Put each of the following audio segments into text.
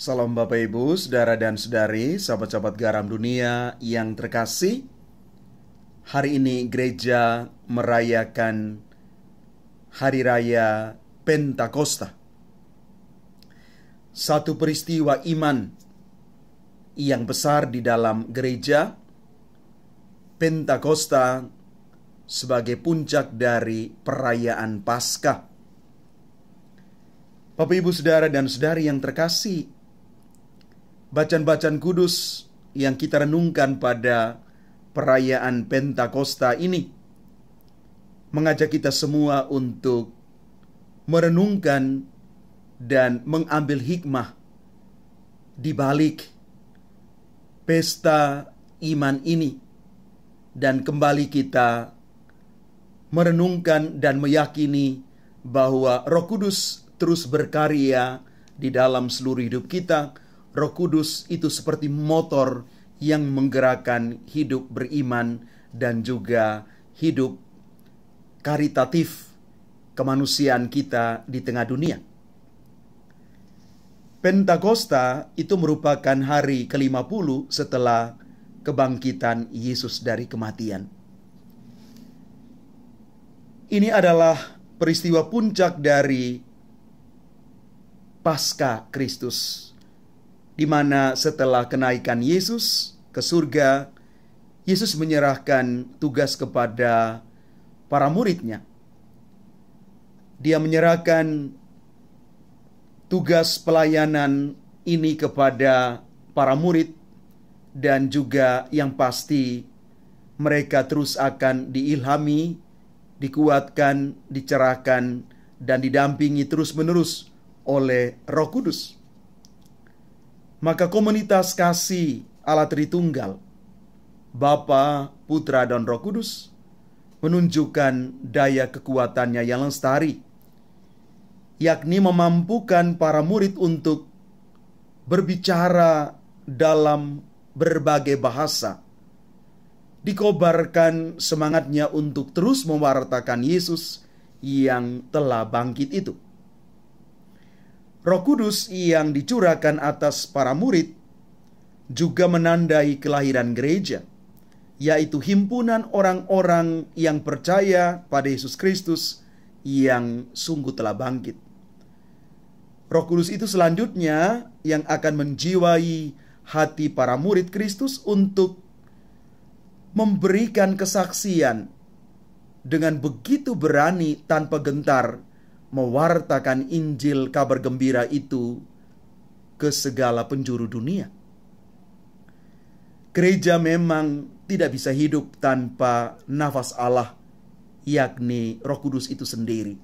Salam Bapak Ibu, Saudara dan Saudari, sahabat-sahabat garam dunia yang terkasih. Hari ini gereja merayakan Hari Raya Pentakosta. Satu peristiwa iman yang besar di dalam gereja. Pentakosta sebagai puncak dari perayaan Paskah. Bapak Ibu, Saudara dan Saudari yang terkasih, bacaan-bacaan kudus yang kita renungkan pada perayaan Pentakosta ini mengajak kita semua untuk merenungkan dan mengambil hikmah di balik pesta iman ini, dan kembali kita merenungkan dan meyakini bahwa Roh Kudus terus berkarya di dalam seluruh hidup kita. Roh Kudus itu seperti motor yang menggerakkan hidup beriman dan juga hidup karitatif kemanusiaan kita di tengah dunia. Pentakosta itu merupakan hari ke-50 setelah kebangkitan Yesus dari kematian. Ini adalah peristiwa puncak dari Paskah Kristus, di mana setelah kenaikan Yesus ke surga, Yesus menyerahkan tugas kepada para murid-Nya. Dia menyerahkan tugas pelayanan ini kepada para murid, dan juga yang pasti mereka terus akan diilhami, dikuatkan, dicerahkan, dan didampingi terus-menerus oleh Roh Kudus. Maka komunitas kasih Allah Tritunggal, Bapa, Putra, dan Roh Kudus menunjukkan daya kekuatannya yang lestari, yakni memampukan para murid untuk berbicara dalam berbagai bahasa, dikobarkan semangatnya untuk terus mewartakan Yesus yang telah bangkit itu. Roh Kudus yang dicurahkan atas para murid juga menandai kelahiran gereja, yaitu himpunan orang-orang yang percaya pada Yesus Kristus yang sungguh telah bangkit. Roh Kudus itu selanjutnya yang akan menjiwai hati para murid Kristus untuk memberikan kesaksian dengan begitu berani tanpa gentar, mewartakan Injil kabar gembira itu ke segala penjuru dunia. Gereja memang tidak bisa hidup tanpa nafas Allah, yakni Roh Kudus itu sendiri.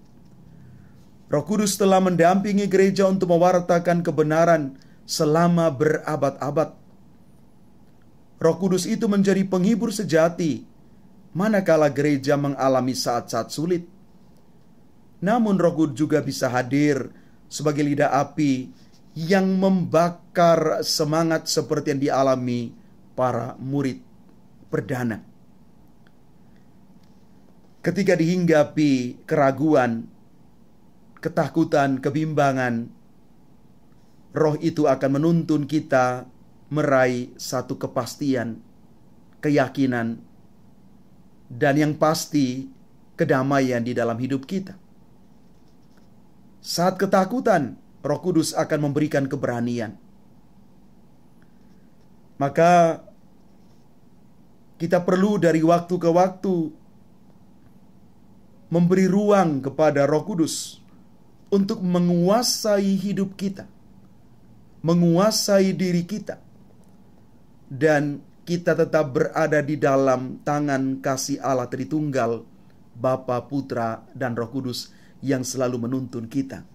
Roh Kudus telah mendampingi gereja untuk mewartakan kebenaran selama berabad-abad. Roh Kudus itu menjadi penghibur sejati manakala gereja mengalami saat-saat sulit. Namun Roh Kudus juga bisa hadir sebagai lidah api yang membakar semangat seperti yang dialami para murid perdana. Ketika dihinggapi keraguan, ketakutan, kebimbangan, Roh itu akan menuntun kita meraih satu kepastian, keyakinan, dan yang pasti kedamaian di dalam hidup kita. Saat ketakutan, Roh Kudus akan memberikan keberanian. Maka kita perlu dari waktu ke waktu memberi ruang kepada Roh Kudus untuk menguasai hidup kita, menguasai diri kita, dan kita tetap berada di dalam tangan kasih Allah Tritunggal, Bapa, Putra, dan Roh Kudus yang selalu menuntun kita.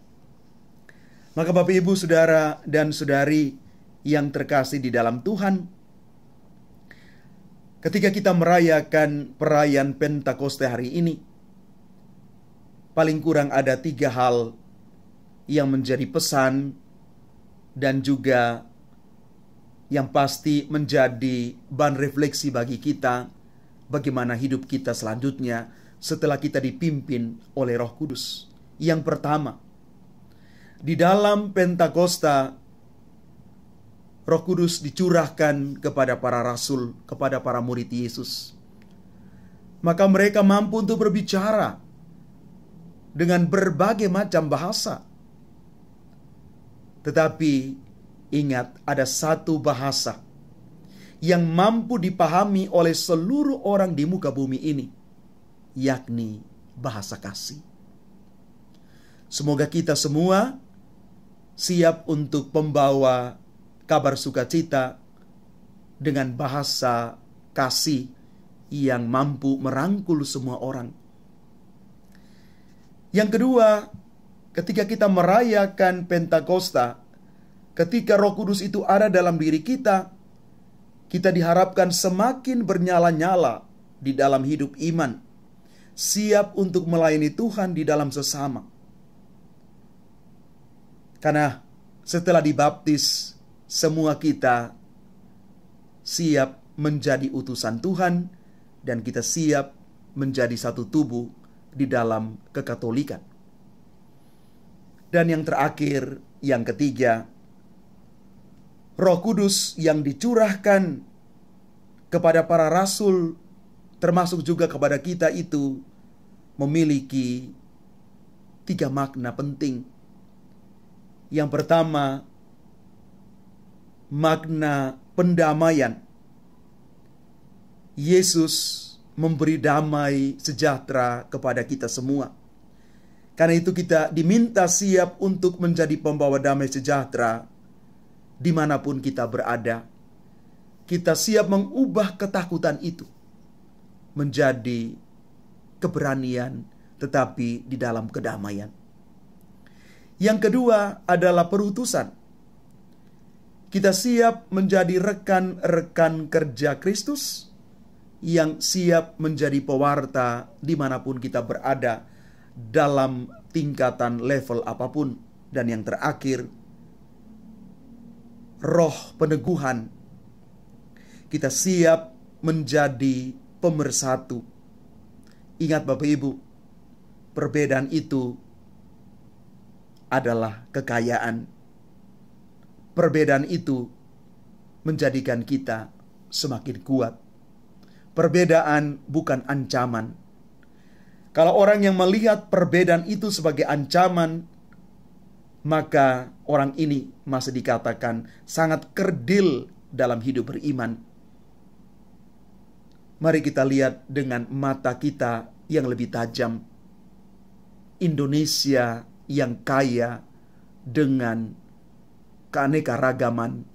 Maka Bapak, Ibu, Saudara, dan Saudari yang terkasih di dalam Tuhan, ketika kita merayakan perayaan Pentakosta hari ini, paling kurang ada 3 hal yang menjadi pesan dan juga yang pasti menjadi bahan refleksi bagi kita, bagaimana hidup kita selanjutnya setelah kita dipimpin oleh Roh Kudus. Yang pertama, di dalam Pentakosta Roh Kudus dicurahkan kepada para rasul, kepada para murid Yesus. Maka mereka mampu untuk berbicara dengan berbagai macam bahasa. Tetapi ingat, ada satu bahasa yang mampu dipahami oleh seluruh orang di muka bumi ini, yakni bahasa kasih. Semoga kita semua siap untuk membawa kabar sukacita dengan bahasa kasih yang mampu merangkul semua orang. Yang kedua, ketika kita merayakan Pentakosta, ketika Roh Kudus itu ada dalam diri kita, kita diharapkan semakin bernyala-nyala di dalam hidup iman, siap untuk melayani Tuhan di dalam sesama. Karena setelah dibaptis, semua kita siap menjadi utusan Tuhan dan kita siap menjadi satu tubuh di dalam kekatolikan. Dan yang terakhir, yang ketiga, Roh Kudus yang dicurahkan kepada para rasul, termasuk juga kepada kita itu, memiliki 3 makna penting. Yang pertama, makna pendamaian. Yesus memberi damai sejahtera kepada kita semua. Karena itu kita diminta siap untuk menjadi pembawa damai sejahtera dimanapun kita berada. Kita siap mengubah ketakutan itu menjadi keberanian, tetapi di dalam kedamaian. Yang kedua adalah perutusan. Kita siap menjadi rekan-rekan kerja Kristus yang siap menjadi pewarta dimanapun kita berada dalam tingkatan level apapun. Dan yang terakhir, roh peneguhan. Kita siap menjadi pemersatu. Ingat Bapak Ibu, perbedaan itu adalah kekayaan. Perbedaan itu menjadikan kita semakin kuat. Perbedaan bukan ancaman. Kalau orang yang melihat perbedaan itu sebagai ancaman, maka orang ini masih dikatakan sangat kerdil dalam hidup beriman. Mari kita lihat dengan mata kita yang lebih tajam. Indonesia yang kaya dengan keanekaragaman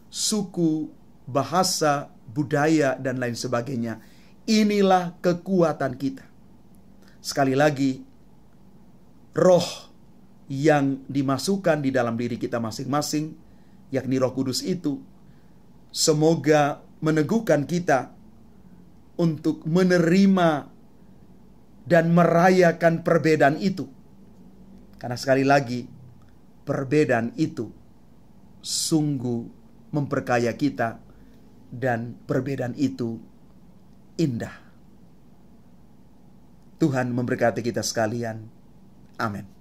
suku, bahasa, budaya, dan lain sebagainya. Inilah kekuatan kita. Sekali lagi, roh yang dimasukkan di dalam diri kita masing-masing, yakni Roh Kudus itu, semoga meneguhkan kita untuk menerima dan merayakan perbedaan itu. Karena sekali lagi, perbedaan itu sungguh memperkaya kita dan perbedaan itu indah. Tuhan memberkati kita sekalian. Amin.